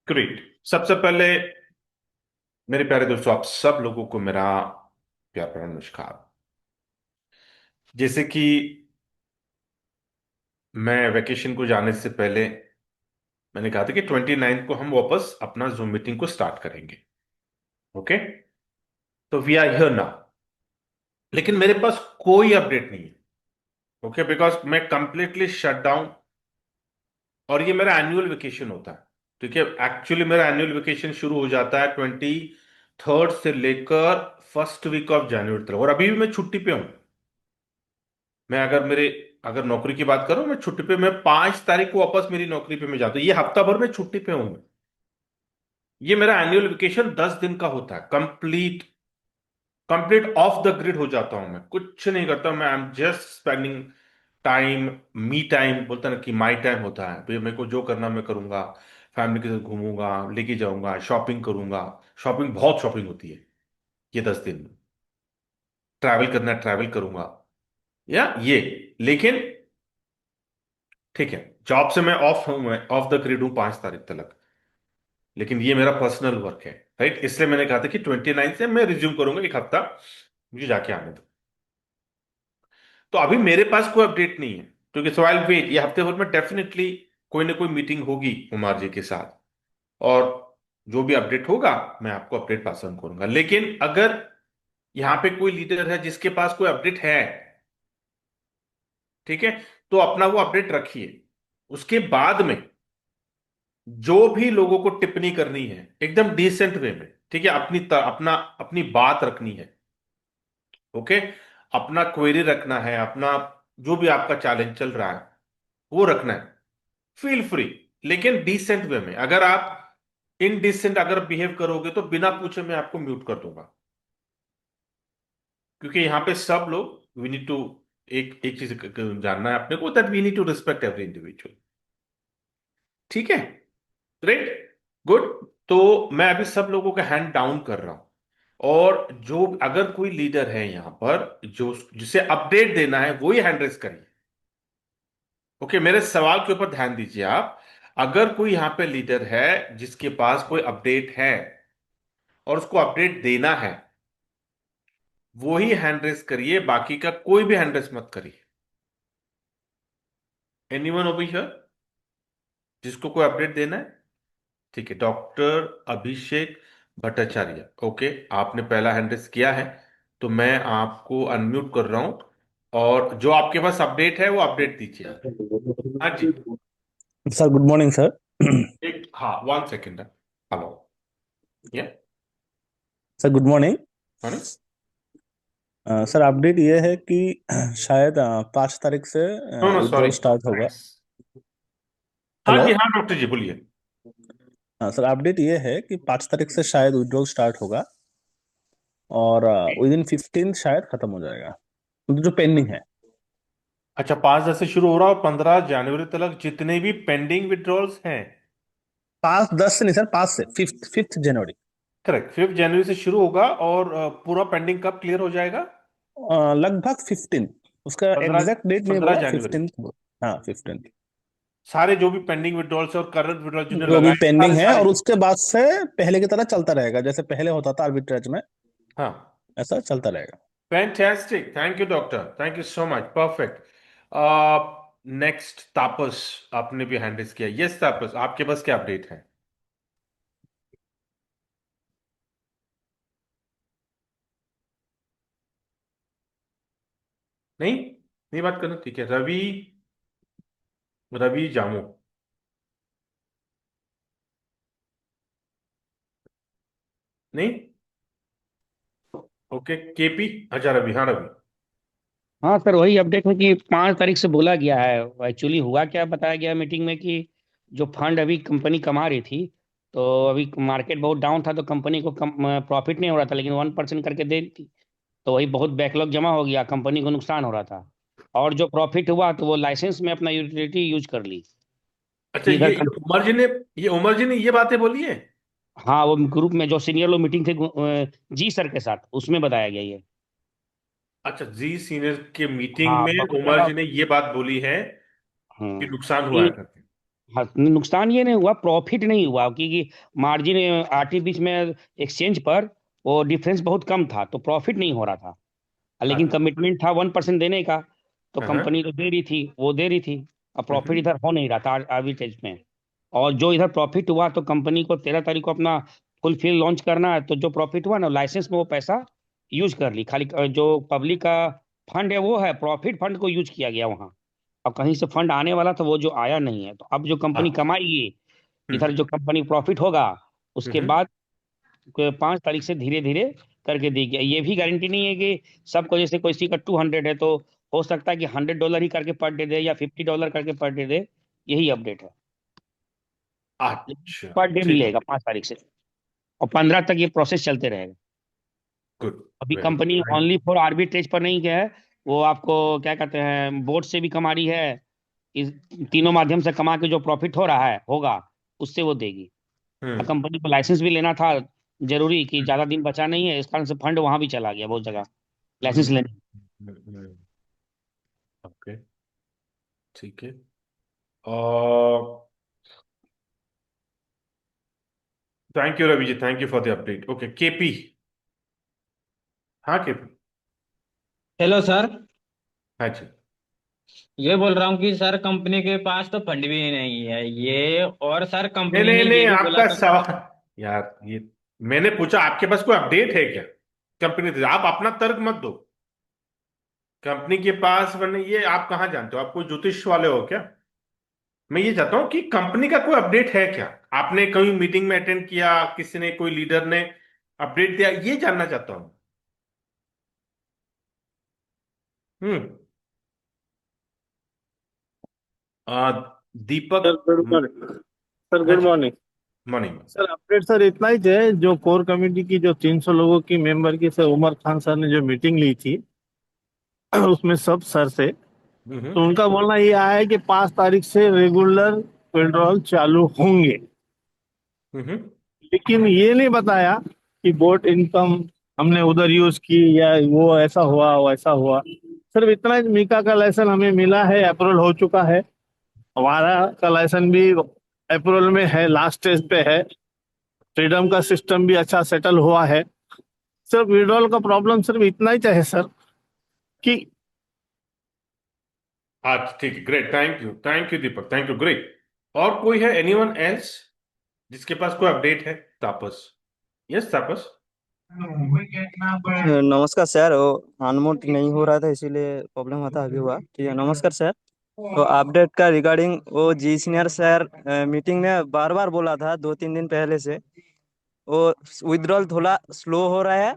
Great. सबसे पहले मेरे प्यारे दोस्तों, आप सब लोगों को मेरा प्यार भरा नमस्कार। जैसे कि मैं वैकेशन को जाने से पहले मैंने कहा था कि 29 को हम वापस अपना जूम मीटिंग को स्टार्ट करेंगे। ओके, तो वी आर हियर नाउ। लेकिन मेरे पास कोई अपडेट नहीं है। ओके, बिकॉज मैं कंप्लीटली शट डाउन। और ये मेरा एनुअल वेकेशन होता है। ठीक है, एक्चुअली मेरा एनुअल वेकेशन शुरू हो जाता है 23 से लेकर फर्स्ट वीक ऑफ जनवरी तक, और अभी भी मैं छुट्टी पे हूं। मैं अगर नौकरी की बात करूं, मैं छुट्टी पे, मैं 5 तारीख को वापस मेरी नौकरी पे मैं जाता हूं। ये हफ्ता भर मैं छुट्टी पे हूं। ये मेरा एनुअल वेकेशन 10 दिन का होता है। Complete complete of the grid हो जाता हूं। मैं कुछ नहीं करता, मैं I am just spending time. Me time बोलता ना कि माई टाइम होता है। तो मेरे को जो करना मैं करूंगा। फैमिली के साथ घूमूंगा, लेके जाऊंगा, शॉपिंग करूंगा। शॉपिंग, बहुत शॉपिंग होती है ये 10 दिन में। ट्रैवल करना है, ट्रैवल करूंगा, या ये। लेकिन ठीक है, जॉब से मैं ऑफ हूं, मैं ऑफ द ग्रिड हूं 5 तारीख तक। लेकिन ये मेरा पर्सनल वर्क है। राइट, इसलिए मैंने कहा था कि 29 से मैं रिज्यूम करूंगा, एक हफ्ता मुझे जाके आने दो। तो अभी मेरे पास कोई अपडेट नहीं है, क्योंकि सवाल वेट, ये हफ्ते भर में डेफिनेटली कोई ना कोई मीटिंग होगी कुमार जी के साथ। और जो भी अपडेट होगा मैं आपको अपडेट पास ऑन करूंगा। लेकिन अगर यहाँ पे कोई लीडर है जिसके पास कोई अपडेट है, ठीक है, तो अपना वो अपडेट रखिए। उसके बाद में जो भी लोगों को टिप्पणी करनी है, एकदम डिसेंट वे में, ठीक है, अपनी बात रखनी है। ओके, अपना क्वेरी रखना है, अपना जो भी आपका चैलेंज चल रहा है वो रखना है। फील फ्री, लेकिन डिसेंट वे में। अगर आप इनडिसेंट अगर बिहेव करोगे तो बिना पूछे मैं आपको म्यूट कर दूंगा। क्योंकि यहाँ पे सब लोग, वी नीड टू, एक एक चीज जानना है अपने को, that we need to respect every individual. ठीक है, ग्रेट, गुड। तो मैं अभी सब लोगों का हैंड डाउन कर रहा हूं। और जो अगर कोई लीडर है यहां पर जो जिसे अपडेट देना है, वो ही हैंड रेस करिए। ओके, मेरे सवाल के ऊपर ध्यान दीजिए आप। अगर कोई यहां पे लीडर है जिसके पास कोई अपडेट है और उसको अपडेट देना है, वो ही हैंड रेस करिए, बाकी का कोई भी हैंड रेस मत करिए। एनीवन ओवर हियर जिसको कोई अपडेट देना है? ठीक है, डॉक्टर अभिषेक भट्टाचार्य। ओके, आपने पहला हैंड रेस किया है, तो मैं आपको अनम्यूट कर रहा हूं। और जो आपके पास अपडेट है वो अपडेट दीजिए। हाँ जी। Sir good morning sir. एक, हाँ, 1 सेकेंड। हेलो। ये sir good morning. No sir update ये है कि शायद 5 तारीख से नो, सॉरी। विड्रॉल स्टार्ट होगा। हाँ हेलो। जी, हाँ डॉक्टर जी बोलिए। सर अपडेट ये है कि 5 तारीख से शायद विड्रॉल स्टार्ट होगा और विद इन 15 शायद खत्म हो जाएगा, मतलब जो पेंडिंग है। अच्छा, 5/10 से शुरू हो रहा है और 15 जनवरी तक जितने भी पेंडिंग विड्रॉल्स हैं। 5/10 से नहीं सर, 5 से फिफ्थ जनवरी। करेक्ट, 5 जनवरी से शुरू होगा और पूरा पेंडिंग कब क्लियर हो जाएगा? लगभग 15। उसका पंद्रह एग्जैक्ट डेट नहीं पंद्रह बोला, जनवरी 15। हाँ 15। सारे जो भी पेंडिंग विड्रॉल्स और करंट विड्रॉल जिन्होंने जो भी लगाए पेंडिंग सारे है, सारे। और उसके बाद से पहले की तरह चलता रहेगा, जैसे पहले होता था आर्बिट्रेज में, हाँ, ऐसा चलता रहेगा। Fantastic, thank you doctor, thank you so much, perfect. Next, Tapas, आपने भी हैंड रेस किया। यस तापस, आपके पास क्या अपडेट है? नहीं, नहीं बात करना, ठीक है। रवि, रवि जामू, नहीं? ओके, केपी, अच्छा रवि, हाँ रवि। हाँ सर, वही अपडेट है कि 5 तारीख से बोला गया है। एक्चुअली हुआ क्या, बताया गया मीटिंग में कि जो फंड अभी कंपनी कमा रही थी, तो अभी मार्केट बहुत डाउन था तो कंपनी को प्रॉफिट नहीं हो रहा था, लेकिन 1% करके दे दी थी। तो वही बहुत बैकलॉग जमा हो गया, कंपनी को नुकसान हो रहा था। और जो प्रॉफिट हुआ तो वो लाइसेंस में अपना यूटिलिटी यूज कर ली। अच्छा, कि इधर ये उमर जी ने ये बातें बोली है? हाँ, वो ग्रुप में जो सीनियर लोग मीटिंग थे जी सर के साथ, उसमें बताया गया ये। अच्छा, जी सीनियर के मीटिंग हाँ, में बहुत उमर ज्यादा। जी ने ये बात बोली है कि हम्म नुकसान हुआ है कि करके। हाँ, नुकसान ये नहीं हुआ, प्रॉफिट नहीं हुआ, क्योंकि मार्जिन आरटी बीच में एक्सचेंज पर वो डिफरेंस बहुत कम था, तो प्रॉफिट नहीं हो रहा था। लेकिन अच्छा। कमिटमेंट था 1% देने का, तो हाँ हाँ। कंपनी तो दे रही थी, वो दे रही थी। अब प्रॉफिट हम्म इधर हो नहीं रहा था आर्बिट्रेज में। और जो इधर प्रॉफिट हुआ, तो कंपनी को 13 तारीख को अपना फुल लॉन्च करना है, तो जो प्रॉफिट हुआ ना, लाइसेंस में वो पैसा यूज कर ली। खाली जो पब्लिक का फंड है, वो है प्रॉफिट फंड को यूज किया गया वहाँ। अब कहीं से फंड आने वाला था, वो जो आया नहीं है, तो अब जो कंपनी अच्छा। कमाएगी, इधर हम्म जो कंपनी प्रॉफिट होगा, उसके हम्म बाद 5 तारीख से धीरे धीरे करके देगी। ये भी गारंटी नहीं है कि सबको, जैसे कोई सी का 200 है, तो हो सकता है कि $100 ही करके पर डे दे, या $50 करके पर डे दे। यही अपडेट है। लेकिन अच्छा। पर डे ठीक है। मिलेगा 5 तारीख से, और 15 तक ये प्रोसेस चलते रहेगा। गुड। अभी very company good. Only for arbitrage पर नहीं गया है, वो आपको क्या कहते हैं, बोर्ड से भी कमा रही है। इस तीनों माध्यम से कमा के जो प्रॉफिट हो रहा है, होगा, उससे वो देगी। हम्म कंपनी को लाइसेंस भी लेना था जरूरी, कि ज्यादा दिन बचा नहीं है, इस कारण से फंड वहां भी चला गया बहुत जगह लाइसेंस हम्म लेने। ओके। ठीक है। और thank you Ravi ji, thank you for the update. Okay KP. हाँ केपी। Hello sir. हाँ जी। ये बोल रहा हूँ कि सर कंपनी के पास तो फंड भी नहीं है ये, और सर नहीं कंपनी नहीं ने नहीं, ये भी बोला आपका था। सवाल, यार ये मैंने पूछा आपके पास कोई अपडेट है क्या कंपनी से? आप अपना तर्क मत दो। कंपनी के पास बने, ये आप कहाँ जानते हो? आप कोई ज्योतिष वाले हो क्या? मैं ये चाहता हूं कि कंपनी का कोई अपडेट है क्या? आपने कहीं मीटिंग में अटेंड किया, किसी ने, कोई लीडर ने अपडेट दिया, ये जानना चाहता हूं। हम्म। आ, sir Deepak. Good morning. Sir हाँ good ji. Morning. Morning. Sir update sir इतना ही है, जो कोर कमेटी की जो 300 लोगों की मेंबर की सर उमर खान सर ने जो मीटिंग ली थी उसमें सब सर से, हम्म तो उनका बोलना ये आया है कि 5 तारीख से रेगुलर विड्रॉल चालू होंगे। हम्म लेकिन ये नहीं बताया कि बोट इनकम हमने उधर यूज की या वो ऐसा हुआ वैसा हुआ। सिर्फ इतना ही, मीका का लाइसेंस हमें मिला है, अप्रूवल हो चुका है। हमारा का लाइसेंस भी अप्रूवल में है, लास्ट स्टेज पे है। फ्रीडम का सिस्टम भी अच्छा सेटल हुआ है। सिर्फ विड्रॉल का प्रॉब्लम सिर्फ इतना ही चाहे सर कि अच्छा ठीक है, great, thank you Deepak, thank you, great. और कोई है, एनीवन एल्स जिसके पास कोई अपडेट है? तापस। यस तापस। नमस्कार सर, वो अनम्यूट नहीं हो रहा था इसीलिए प्रॉब्लम होता अभी हुआ। ठीक है, नमस्कार सर। तो अपडेट का रिगार्डिंग वो जी सीनियर सर मीटिंग में बार बार बोला था 2-3 दिन पहले से, वो विड्रॉल थोड़ा स्लो हो रहा है।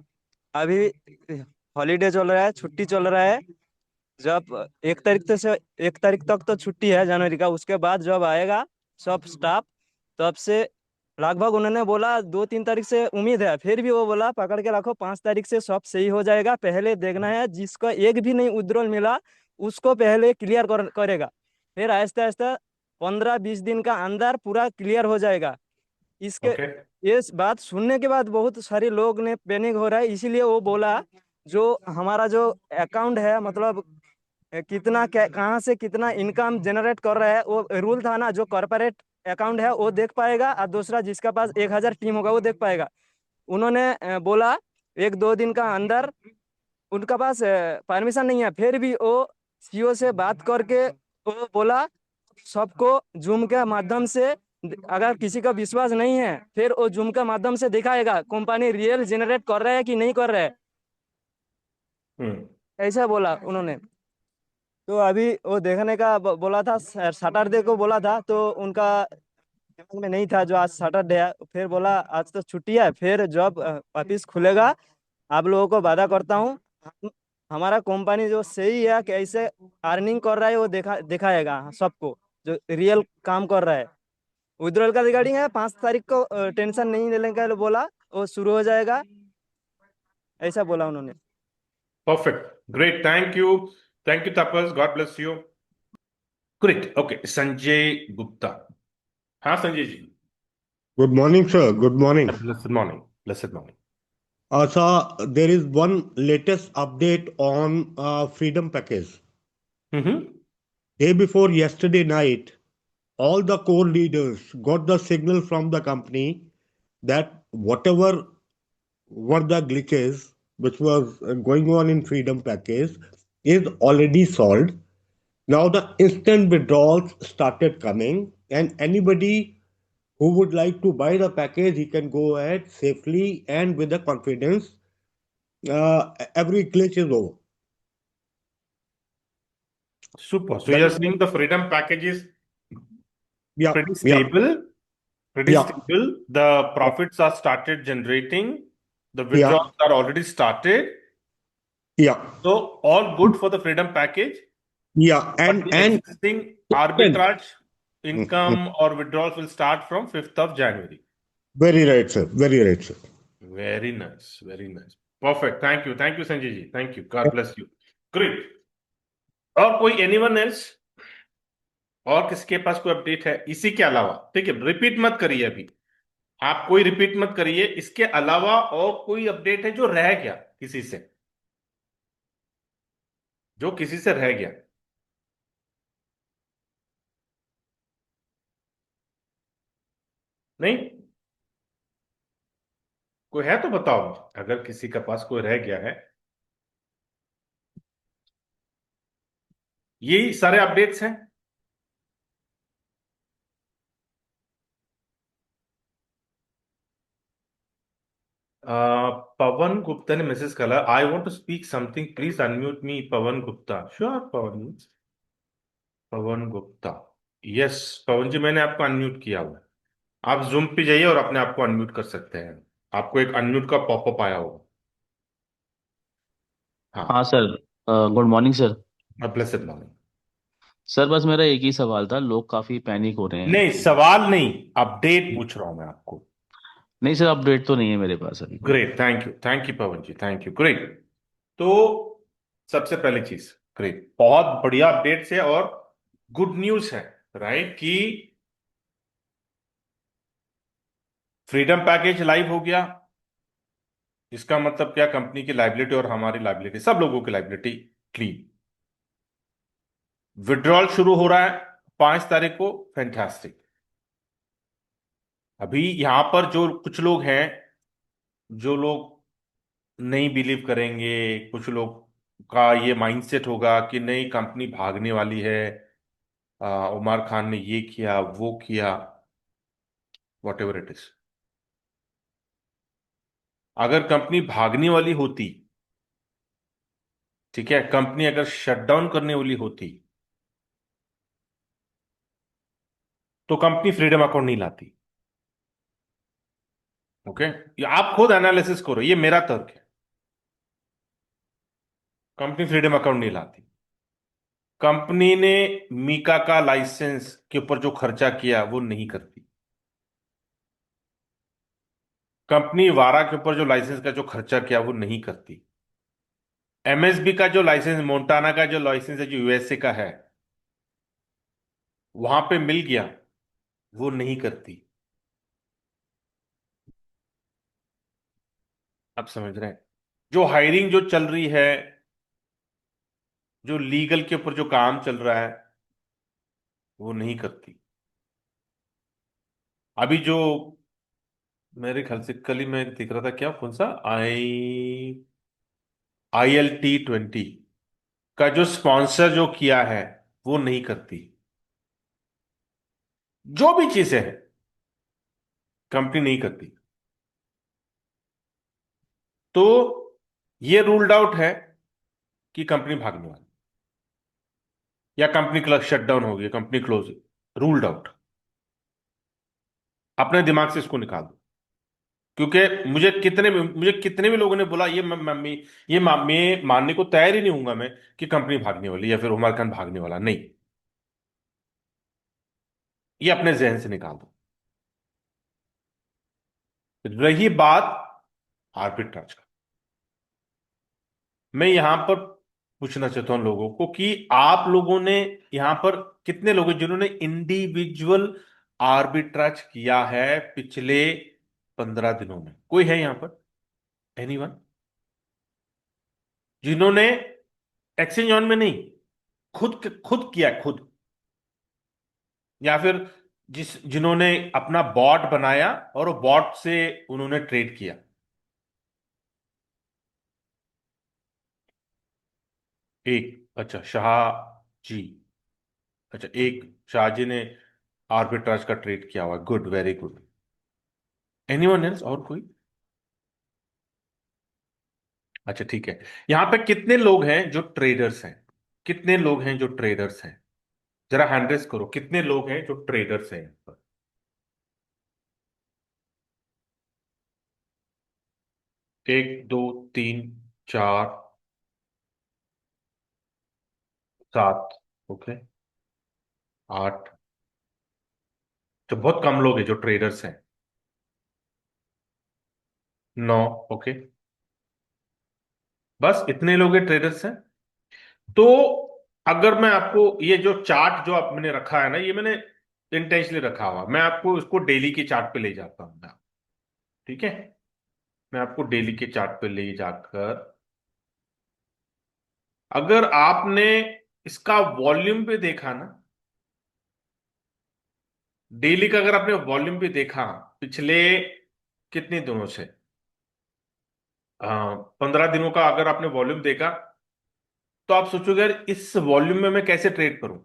अभी हॉलीडे चल रहा है, छुट्टी चल रहा है। जब 1 तारीख तक तो छुट्टी है जनवरी का, उसके बाद जब आएगा सब स्टाफ, तब से लगभग उन्होंने बोला 2-3 तारीख से उम्मीद है, फिर भी वो बोला पकड़ के रखो 5 तारीख से सब सही हो जाएगा। पहले देखना है जिसका एक भी नहीं विड्रॉल मिला उसको पहले क्लियर करेगा, फिर आहिस्ता आहिस्ता 15-20 दिन का अंदर पूरा क्लियर हो जाएगा। इसके ओके। ये बात सुनने के बाद बहुत सारे लोग ने पैनिक हो रहा है, इसीलिए वो बोला जो हमारा जो अकाउंट है, मतलब कितना कहाँ से कितना इनकम जनरेट कर रहा है, वो रूल था ना, जो कॉर्पोरेट अकाउंट है वो देख पाएगा, और दूसरा जिसका पास 1,000 टीम होगा वो देख पाएगा। उन्होंने बोला 1-2 दिन का अंदर, उनका पास परमिशन नहीं है, फिर भी वो सीईओ से बात करके वो बोला सबको जूम के माध्यम से, अगर किसी का विश्वास नहीं है फिर वो जूम के माध्यम से दिखाएगा कंपनी रियल जनरेट कर रहा है कि नहीं कर रहा है, हम्म ऐसा बोला उन्होंने। तो अभी वो देखने का बोला था, सैटरडे को बोला था, तो उनका दिमाग में नहीं था जो आज सैटरडे है। फिर बोला आज तो छुट्टी है, फिर जब ऑफिस खुलेगा आप लोगों को वादा करता हूँ हमारा कंपनी जो सही है कैसे अर्निंग कर रहा है वो दिखाएगा सबको, जो रियल काम कर रहा है। विड्रॉल का रिगार्डिंग है 5 तारीख को, टेंशन नहीं लेने का बोला, वो शुरू हो जाएगा, ऐसा बोला उन्होंने। Perfect. Great. Thank you Tapas, God bless you. Great. Okay Sanjay Gupta. हाँ Sanjay ji. Good morning, sir. Good morning. Blessed morning, blessed morning. Sir, there is one latest update on Freedom Package. Hmm Day before yesterday night, all the core leaders got the signal from the company that whatever were the glitches which was going on in Freedom Package is already solved. Now the instant withdrawals started coming, and anybody who would like to buy the package, he can go ahead safely and with the confidence. Every glitch is over. Super. So That you're is, saying the freedom package is yeah, pretty yeah, stable, pretty yeah, stable. The profits are started generating. The yeah, withdrawals are already started. yeah, So all good for the freedom package. yeah, But the and existing then, arbitrage mm, mm, income or withdrawals will start from 5th of January. very right, sir. Very right, sir. Very nice. Very nice. Perfect. Thank you. Thank you, Sanjay ji. Thank you. God bless you. Great. और कोई anyone else? और किसके पास कोई update है इसी के अलावा? ठीक है, रिपीट मत करिए अभी। आप कोई रिपीट मत करिए। इसके अलावा और कोई अपडेट है जो रह गया किसी से? जो किसी से रह गया? नहीं? कोई है तो बताओ मुझे, अगर किसी के पास कोई रह गया है। यही सारे अपडेट्स हैं। पवन गुप्ता ने मैसेज करा, I want to speak something, please unmute me. Pavan Gupta, sure Pavan. Pavan Gupta, yes Pavan ji, मैंने आपको अनम्यूट किया हुआ है। आप जूम पे जाइए और अपने आप को अनम्यूट कर सकते हैं। आपको एक अनम्यूट का पॉपअप आया होगा। हाँ हाँ। Sir. Good morning sir. Blessed morning. Sir बस मेरा एक ही सवाल था, लोग काफी पैनिक हो रहे हैं। नहीं, सवाल नहीं, अपडेट पूछ रहा हूं मैं आपको। नहीं सर, अपडेट तो नहीं है मेरे पास अभी कोई। Great, thank you Pawan ji, thank you, great. तो सबसे पहली चीज, ग्रेट, बहुत बढ़िया अपडेट्स है और गुड न्यूज है, राइट, कि फ्रीडम पैकेज लाइव हो गया। इसका मतलब क्या? कंपनी की लाइबिलिटी और हमारी लाइबिलिटी, सब लोगों की लाइबिलिटी क्लीन। विड्रॉल शुरू हो रहा है 5 तारीख को। फैंटास्टिक। अभी यहां पर जो कुछ लोग हैं, जो लोग नहीं बिलीव करेंगे, कुछ लोग का ये माइंडसेट होगा कि नहीं कंपनी भागने वाली है, उमर खान ने ये किया वो किया, वॉट एवर इट इज। अगर कंपनी भागने वाली होती, ठीक है, कंपनी अगर शटडाउन करने वाली होती, तो कंपनी फ्रीडम अकाउंट नहीं लाती। ओके, ये आप खुद एनालिसिस करो, ये मेरा तर्क है। कंपनी फ्रीडम अकाउंट नहीं लाती। कंपनी ने मीका का लाइसेंस के ऊपर जो खर्चा किया वो नहीं करती। कंपनी वारा के ऊपर जो लाइसेंस का जो खर्चा किया वो नहीं करती। एमएसबी का जो लाइसेंस, मोंटाना का जो लाइसेंस है, जो यूएसए का है, वहां पे मिल गया, वो नहीं करती। आप समझ रहे हैं? जो हायरिंग जो चल रही है, जो लीगल के ऊपर जो काम चल रहा है, वो नहीं करती। अभी जो मेरे ख्याल से कल ही मैं देख रहा था, क्या कौन सा ILT20 का जो स्पॉन्सर जो किया है, वो नहीं करती। जो भी चीजें हैं, कंपनी नहीं करती। तो ये रूल्ड आउट है कि कंपनी भागने वाली, या कंपनी क्लब शट डाउन हो गई, कंपनी क्लोज, रूल्ड आउट। अपने दिमाग से इसको निकाल दो। क्योंकि मुझे कितने भी लोगों ने बोला, मैं मानने को तैयार ही नहीं हूंगा मैं कि कंपनी भागने वाली या फिर उमर खान भागने वाला नहीं। ये अपने जहन से निकाल दो। रही बात आर्बिट्राज का, मैं यहां पर पूछना चाहता हूं लोगों को कि आप लोगों ने यहां पर कितने लोग हैं जिन्होंने इंडिविजुअल आर्बिट्राज किया है पिछले 15 दिनों में? कोई है यहां पर? एनीवन? जिन्होंने एक्सचेंज ऑन में नहीं, खुद खुद किया, खुद। या फिर जिन्होंने अपना बॉट बनाया और वो बॉट से उन्होंने ट्रेड किया? एक, अच्छा, शाह जी। अच्छा, एक शाह जी ने आर्बिट्राज का ट्रेड किया हुआ। Good, very good. Anyone else, और कोई? अच्छा, ठीक है। यहां पे कितने लोग हैं जो ट्रेडर्स हैं? कितने लोग हैं जो ट्रेडर्स हैं? जरा हैंड रेस करो, कितने लोग हैं जो ट्रेडर्स हैं यहाँ पर? 1, 2, 3, 4, 7, ओके, 8। तो बहुत कम लोग हैं जो ट्रेडर्स हैं। 9, ओके। बस इतने लोग हैं ट्रेडर्स हैं। तो अगर मैं आपको ये जो चार्ट जो आप मैंने रखा है ना, ये मैंने इंटेंशनली रखा हुआ, मैं आपको इसको डेली के चार्ट पे ले जाता हूँ मैं। ठीक है, मैं आपको डेली के चार्ट पे ले जाकर, अगर आपने इसका वॉल्यूम पे देखा ना, डेली का अगर आपने वॉल्यूम पे देखा पिछले कितने दिनों से, 15 दिनों का अगर आपने वॉल्यूम देखा, तो आप सोचोगे यार इस वॉल्यूम में मैं कैसे ट्रेड करूं।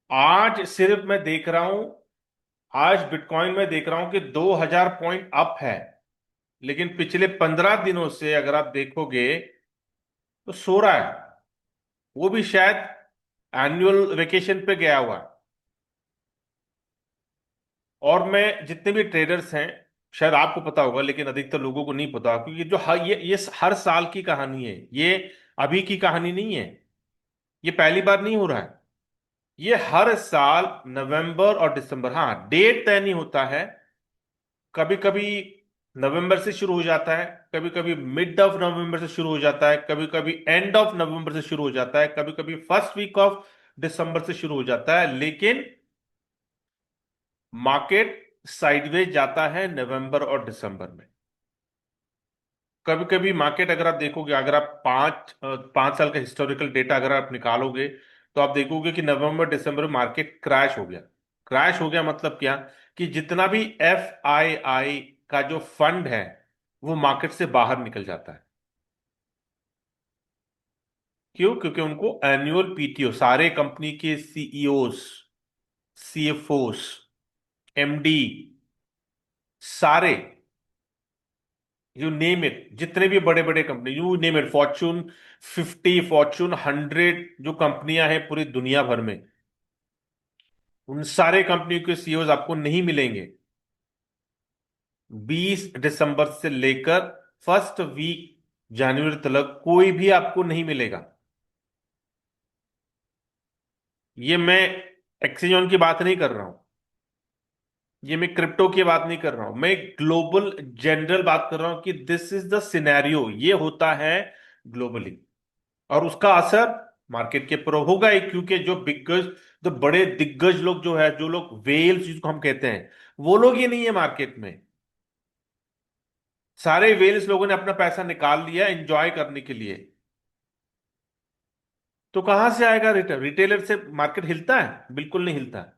आज सिर्फ मैं देख रहा हूं, आज बिटकॉइन में देख रहा हूं कि 2000 पॉइंट अप है, लेकिन पिछले 15 दिनों से अगर आप देखोगे तो सो रहा है। वो भी शायद एनुअल वेकेशन पे गया हुआ है। और मैं जितने भी ट्रेडर्स हैं, शायद आपको पता होगा लेकिन अधिकतर लोगों को नहीं पता, क्योंकि जो ये हर साल की कहानी है, ये अभी की कहानी नहीं है, ये पहली बार नहीं हो रहा है। ये हर साल नवंबर और दिसंबर, हाँ डेट तय नहीं होता है, कभी कभी नवंबर से शुरू हो जाता है, कभी कभी मिड ऑफ नवंबर से शुरू हो जाता है, कभी कभी एंड ऑफ नवंबर से शुरू हो जाता है, कभी कभी फर्स्ट वीक ऑफ दिसंबर से शुरू हो जाता है, लेकिन मार्केट साइडवेज जाता है नवंबर और दिसंबर में। कभी कभी मार्केट, अगर आप देखोगे, अगर आप 5 साल का हिस्टोरिकल डेटा अगर आप निकालोगे, तो आप देखोगे कि नवंबर दिसंबर में मार्केट क्रैश हो गया। क्रैश हो गया मतलब क्या, कि जितना भी FII का जो फंड है वो मार्केट से बाहर निकल जाता है। क्यों? क्योंकि उनको एनुअल PTO, सारे कंपनी के CEOs, CFOs, MD, सारे, यू नेम इट, जितने भी बड़े बड़े company, you name it, Fortune 50, Fortune 100, जो कंपनियां हैं पूरी दुनिया भर में, उन सारे कंपनियों के CEOs आपको नहीं मिलेंगे 20 दिसंबर से लेकर फर्स्ट वीक जनवरी तक, कोई भी आपको नहीं मिलेगा। ये मैं एक्सचेंज की बात नहीं कर रहा हूं, ये मैं क्रिप्टो की बात नहीं कर रहा हूं, मैं ग्लोबल जनरल बात कर रहा हूं कि दिस इज द सिनेरियो, ये होता है ग्लोबली, और उसका असर मार्केट के ऊपर होगा ही, क्योंकि जो बिगेस्ट, जो बड़े दिग्गज लोग जो है, जो लोग वेल्स जिसको हम कहते हैं, वो लोग ये नहीं है मार्केट में। सारे वेल्स लोगों ने अपना पैसा निकाल लिया एंजॉय करने के लिए। तो कहां से आएगा रिटेल? रिटेलर से मार्केट हिलता है? बिल्कुल नहीं हिलता है।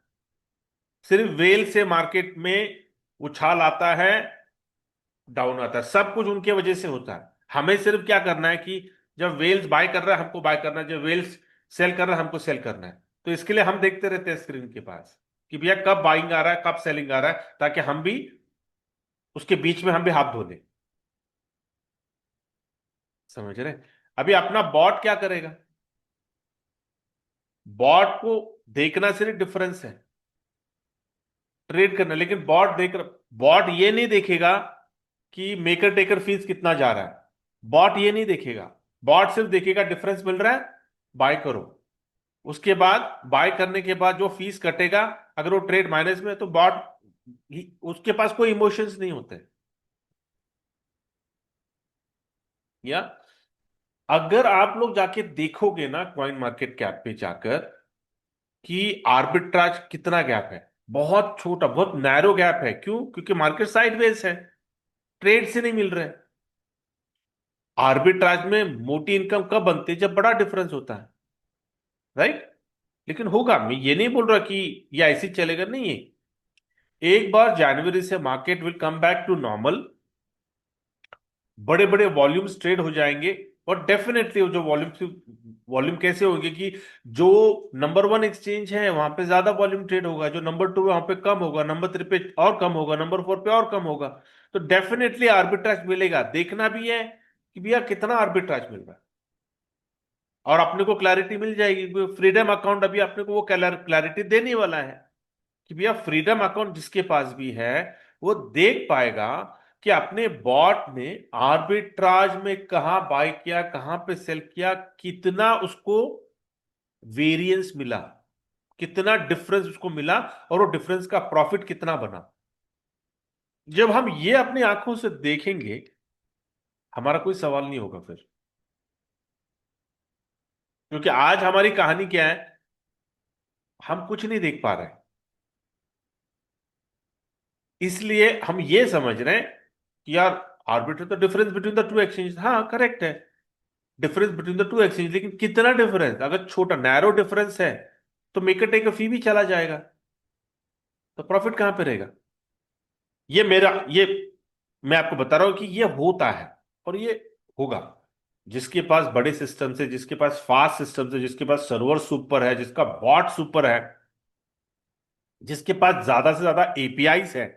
सिर्फ वेल से मार्केट में उछाल आता है, डाउन आता है, सब कुछ उनके वजह से होता है। हमें सिर्फ क्या करना है कि जब वेल्स बाय कर रहा है हमको बाय करना है, जब वेल्स सेल कर रहा है हमको सेल करना है। तो इसके लिए हम देखते रहते हैं स्क्रीन के पास कि भैया कब बाइंग आ रहा है, कब सेलिंग आ रहा है, ताकि हम भी उसके बीच में हम भी हाथ धो लें। समझ रहे? अभी अपना बॉट क्या करेगा? बॉट को देखना सिर्फ डिफरेंस है, ट्रेड करना, लेकिन बॉट ये नहीं देखेगा कि मेकर टेकर फीस कितना जा रहा है। बॉट ये नहीं देखेगा, बॉट सिर्फ देखेगा डिफरेंस मिल रहा है, बाय करो। उसके बाद बाय करने के बाद जो फीस कटेगा, अगर वो ट्रेड माइनस में है, तो बॉट, उसके पास कोई इमोशंस नहीं होते। या अगर आप लोग जाके देखोगे ना कॉइन मार्केट कैप पे जाकर कि आर्बिट्राज कितना गैप है, बहुत छोटा, बहुत नैरो गैप है। क्यों? क्योंकि मार्केट साइडवेज है, ट्रेड से नहीं मिल रहे। आर्बिट्राज में मोटी इनकम कब बनती है? जब बड़ा डिफरेंस होता है, राइट? लेकिन होगा, मैं ये नहीं बोल रहा कि ये ऐसे ही चलेगा, नहीं है। एक बार जनवरी से market will come back to normal, बड़े बड़े वॉल्यूम्स ट्रेड हो जाएंगे। और डेफिनेटली वो जो वॉल्यूम कैसे होंगे कि जो नंबर वन एक्सचेंज है वहां पे ज्यादा वॉल्यूम ट्रेड होगा, जो नंबर टू है वहां पे कम होगा, नंबर थ्री पे और कम होगा, नंबर फोर पे और कम होगा। तो डेफिनेटली आर्बिट्राज मिलेगा। देखना भी है कि भैया कितना आर्बिट्राज मिल रहा है, और अपने को क्लैरिटी मिल जाएगी। फ्रीडम अकाउंट अभी अपने को वो क्लैरिटी देने वाला है कि भैया फ्रीडम अकाउंट जिसके पास भी है वो देख पाएगा कि अपने बॉट ने आर्बिट्राज में कहां बाय किया, कहां पे सेल किया, कितना उसको वेरिएंस मिला, कितना डिफरेंस उसको मिला, और वो डिफरेंस का प्रॉफिट कितना बना। जब हम ये अपनी आंखों से देखेंगे, हमारा कोई सवाल नहीं होगा फिर। क्योंकि आज हमारी कहानी क्या है, हम कुछ नहीं देख पा रहे, इसलिए हम ये समझ रहे हैं कि यार आर्बिट्रेज तो difference between the two exchange, हाँ करेक्ट है, difference between the two exchange. लेकिन कितना डिफरेंस, अगर छोटा नैरो डिफरेंस है तो मेकर टेकर फी भी चला जाएगा, तो प्रॉफिट कहां पे रहेगा। ये मैं आपको बता रहा हूं कि ये होता है, और ये होगा। जिसके पास बड़े सिस्टम से, जिसके पास फास्ट सिस्टम से, जिसके पास सर्वर सुपर है, जिसका बॉट सुपर है, जिसके पास ज्यादा से ज्यादा एपीआईस है।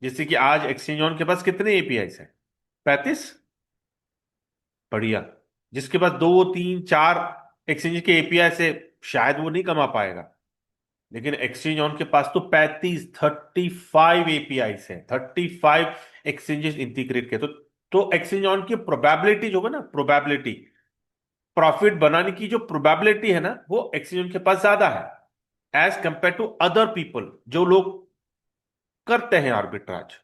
जैसे कि आज एक्सचेंज ऑन के पास कितने एपीआईस है? 35। बढ़िया। जिसके पास दो तीन चार एक्सचेंज के एपीआई से शायद वो नहीं कमा पाएगा, लेकिन एक्सचेंज ऑन के पास तो 35 एपीआई है, 35 एक्सचेंजेस इंटीग्रेट के। तो एक्सचेंज ऑन की प्रोबेबिलिटी जो है ना, प्रोबेबिलिटी प्रॉफिट बनाने की जो प्रोबेबिलिटी है ना, वो एक्सचेंज ऑन के पास ज्यादा है as compare to other people जो लोग करते हैं आर्बिट्राज,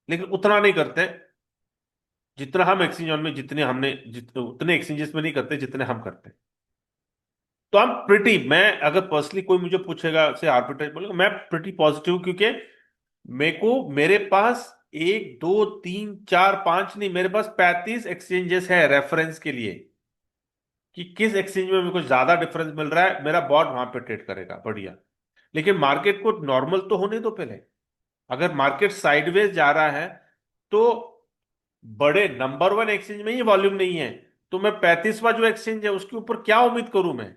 लेकिन उतना नहीं करते जितना हम एक्सचेंज ऑन में, उतने एक्सचेंजेस में नहीं करते जितने हम करते हैं। तो हम मैं अगर पर्सनली कोई मुझे पूछेगा से आर्बिट्रेज बोलेगा, मैं प्रिटी पॉजिटिव हूं, क्योंकि मेरे पास एक दो तीन चार पांच नहीं, मेरे पास 35 एक्सचेंजेस है रेफरेंस के लिए, कि किस एक्सचेंज में मेरे को ज्यादा डिफरेंस मिल रहा है, मेरा बॉट वहां पे ट्रेड करेगा। बढ़िया। लेकिन मार्केट को नॉर्मल तो होने दो पहले। अगर मार्केट साइडवेज जा रहा है तो बड़े नंबर वन एक्सचेंज में ही वॉल्यूम नहीं है, तो मैं 35वां जो एक्सचेंज है उसके ऊपर क्या उम्मीद करूं मैं?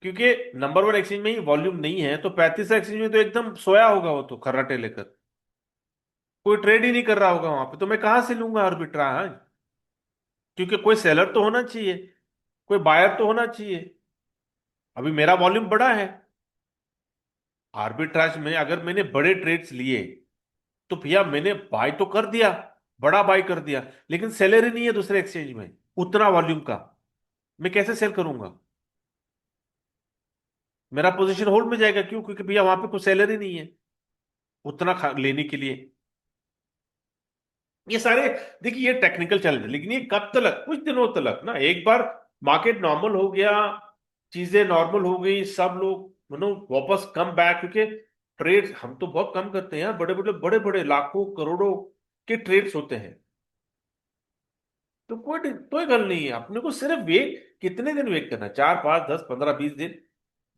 क्योंकि नंबर वन एक्सचेंज में ही वॉल्यूम नहीं है, तो 35 एक्सचेंज में तो एकदम सोया होगा वो, तो खर्राटे लेकर कोई ट्रेड ही नहीं कर रहा होगा वहां पे, तो मैं कहां से लूंगा आर्बिट्राज? क्योंकि कोई सेलर तो होना चाहिए, कोई बायर तो होना चाहिए। अभी मेरा वॉल्यूम बड़ा है आर्बिट्राज में, अगर मैंने बड़े ट्रेड्स लिए तो भैया मैंने बाय तो कर दिया, बड़ा बाय कर दिया, लेकिन सेलर ही नहीं है दूसरे एक्सचेंज में उतना वॉल्यूम का, मैं कैसे सेल करूंगा? मेरा पोजीशन होल्ड में जाएगा। क्यों? क्योंकि भैया वहां पे कोई सेलर ही नहीं है उतना लेने के लिए। ये सारे, देखिए ये टेक्निकल चैलेंज है, लेकिन ये कब तक? कुछ दिनों तक ना। एक बार मार्केट नॉर्मल हो गया, चीजें नॉर्मल हो गई, सब लोग वापस कम बैक, क्योंकि ट्रेड हम तो बहुत कम करते हैं यार, बड़े बड़े लाखों करोड़ों के ट्रेड्स होते हैं। तो कोई गल नहीं है, अपने को सिर्फ वेट, कितने दिन वेट करना है? 4 5 10 15 20 दिन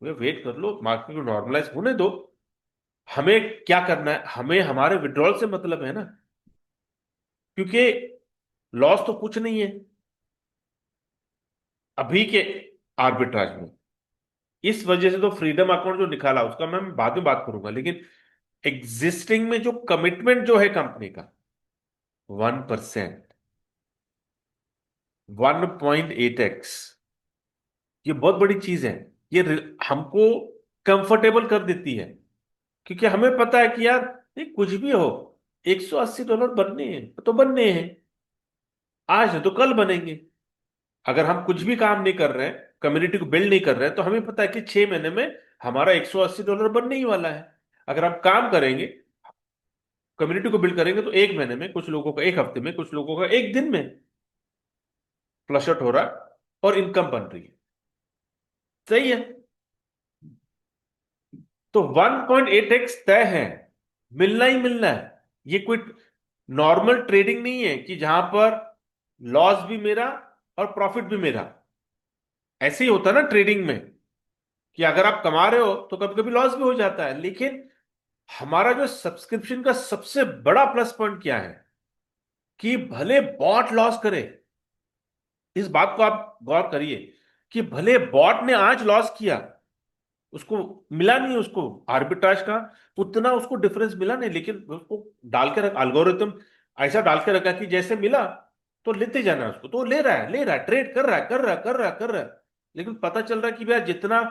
वे वेट कर लो, मार्केट को नॉर्मलाइज होने दो। हमें क्या करना है? हमें हमारे विड्रॉल से मतलब है ना, क्योंकि लॉस तो कुछ नहीं है अभी के आर्बिट्राज में। इस वजह से तो फ्रीडम अकाउंट जो निकाला उसका मैं बाद में बात करूंगा, लेकिन एग्जिस्टिंग में जो कमिटमेंट जो है कंपनी का 1%, 1.8x, ये बहुत बड़ी चीज है। ये हमको कंफर्टेबल कर देती है, क्योंकि हमें पता है कि यार ये कुछ भी हो, $180 बनने हैं तो बनने हैं, आज नहीं तो कल बनेंगे। अगर हम कुछ भी काम नहीं कर रहे हैं, कम्युनिटी को बिल्ड नहीं कर रहे हैं, तो हमें पता है कि 6 महीने में हमारा $180 बनने ही वाला है। अगर हम काम करेंगे, कम्युनिटी को बिल्ड करेंगे, तो 1 महीने में, कुछ लोगों का 1 हफ्ते में, कुछ लोगों का 1 दिन में फ्लश आउट हो रहा है और इनकम बन रही है। सही है। तो 1.8x तय है, मिलना ही मिलना है। ये कोई नॉर्मल ट्रेडिंग नहीं है कि जहां पर लॉस भी मेरा और प्रॉफिट भी मेरा। ऐसे ही होता है ना ट्रेडिंग में, कि अगर आप कमा रहे हो तो कभी कभी लॉस भी हो जाता है। लेकिन हमारा जो सब्सक्रिप्शन का सबसे बड़ा प्लस पॉइंट क्या है, कि भले बॉट लॉस करे, इस बात को आप गौर करिए, कि भले बॉट ने आज लॉस किया, उसको मिला नहीं, उसको आर्बिट्राज का उतना उसको डिफरेंस मिला नहीं, लेकिन उसको डाल के रख, एल्गोरिथम ऐसा डाल के रखा कि जैसे मिला तो लेते जाना उसको, तो वो ले रहा है, ट्रेड कर रहा है, कर रहा है। लेकिन पता चल रहा है कि भैया जितना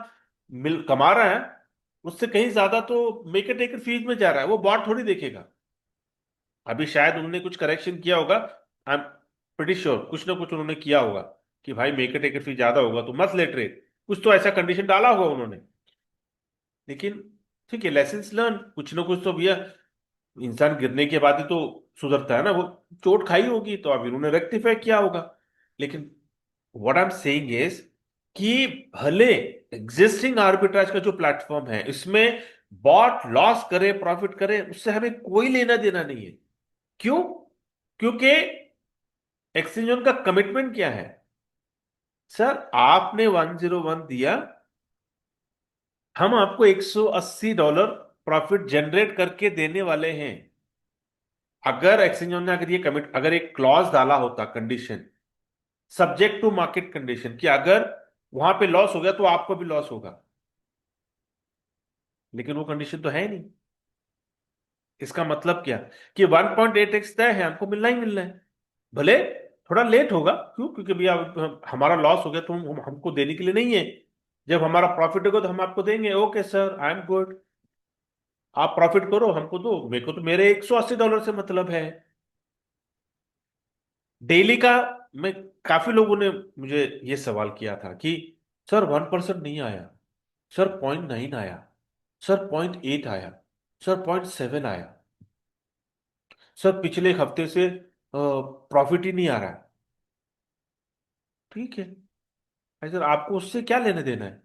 मिल कमा रहा है उससे कहीं ज्यादा तो मेक टेक फीस में जा रहा है, वो बॉट थोड़ी देखेगा। अभी शायद उन्होंने कुछ करेक्शन किया होगा, आई एम प्रीटी श्योर कुछ ना कुछ उन्होंने किया होगा, कि भाई मेक टेक फीस ज्यादा होगा तो मत ले ट्रेड, कुछ तो ऐसा कंडीशन डाला होगा उन्होंने। लेकिन ठीक है, लेसन लर्न, कुछ ना कुछ तो भैया, इंसान गिरने के बाद ही तो सुधरता है ना, वो चोट खाई होगी तो अभी उन्होंने रेक्टिफाई किया होगा। लेकिन what I am saying is कि भले एग्जिस्टिंग आर्बिट्राज का जो प्लेटफॉर्म है इसमें बॉट लॉस करे प्रॉफिट करे, उससे हमें कोई लेना देना नहीं है। क्यों? क्योंकि एक्सचेंज का कमिटमेंट क्या है, सर आपने 101 दिया, हम आपको $180 प्रॉफिट जनरेट करके देने वाले हैं। अगर एक्सचेंज ने अगर ये कमिट, अगर एक क्लॉज डाला होता, condition subject to market condition, कि अगर वहां पे लॉस हो गया तो आपको भी लॉस होगा, लेकिन वो कंडीशन तो है नहीं। इसका मतलब क्या, कि 1.8x तय है, हमको मिलना ही मिलना है, भले थोड़ा लेट होगा। क्यों? क्योंकि भैया हमारा लॉस हो गया तो हमको देने के लिए नहीं है, जब हमारा प्रॉफिट होगा तो हम आपको देंगे। Okay sir, I am good, आप प्रॉफिट करो, हमको दो, मेरे को तो मेरे $180 से मतलब है। डेली का, मैं काफी लोगों ने मुझे ये सवाल किया था कि सर 1% नहीं आया, सर 0.9 आया, सर 0.8 आया, सर 0.7 आया, सर पिछले एक हफ्ते से प्रॉफिट ही नहीं आ रहा है। ठीक है भाई, सर आपको उससे क्या लेने देना है,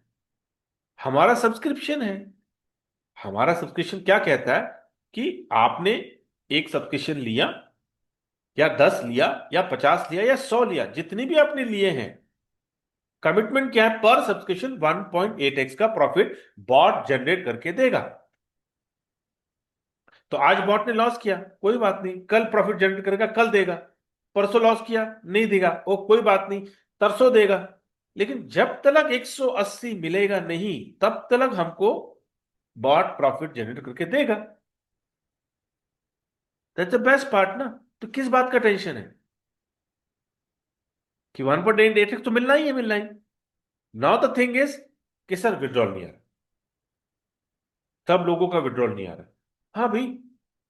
हमारा सब्सक्रिप्शन है। हमारा सब्सक्रिप्शन क्या कहता है, कि आपने एक सब्सक्रिप्शन लिया, या 10 लिया, या 50 लिया, या 100 लिया, जितनी भी आपने लिए हैं, कमिटमेंट क्या है, पर सब्सक्रिप्शन 1.8x का प्रॉफिट बॉट जनरेट करके देगा। तो आज बॉट ने लॉस किया, कोई बात नहीं, कल प्रॉफिट जनरेट करेगा, कल देगा। परसों लॉस किया, नहीं देगा, ओ कोई बात नहीं, तरसों देगा। लेकिन जब तक 180 मिलेगा नहीं, तब तक हमको बॉट प्रॉफिट जनरेट करके देगा। दैट्स द बेस्ट पार्ट ना। तो किस बात का टेंशन है, कि 1.8x तो मिलना ही है, मिलना ही। नाउ द थिंग इज कि सर विड्रॉल नहीं आ रहा, सब लोगों का विड्रॉल नहीं आ रहा। हाँ भाई,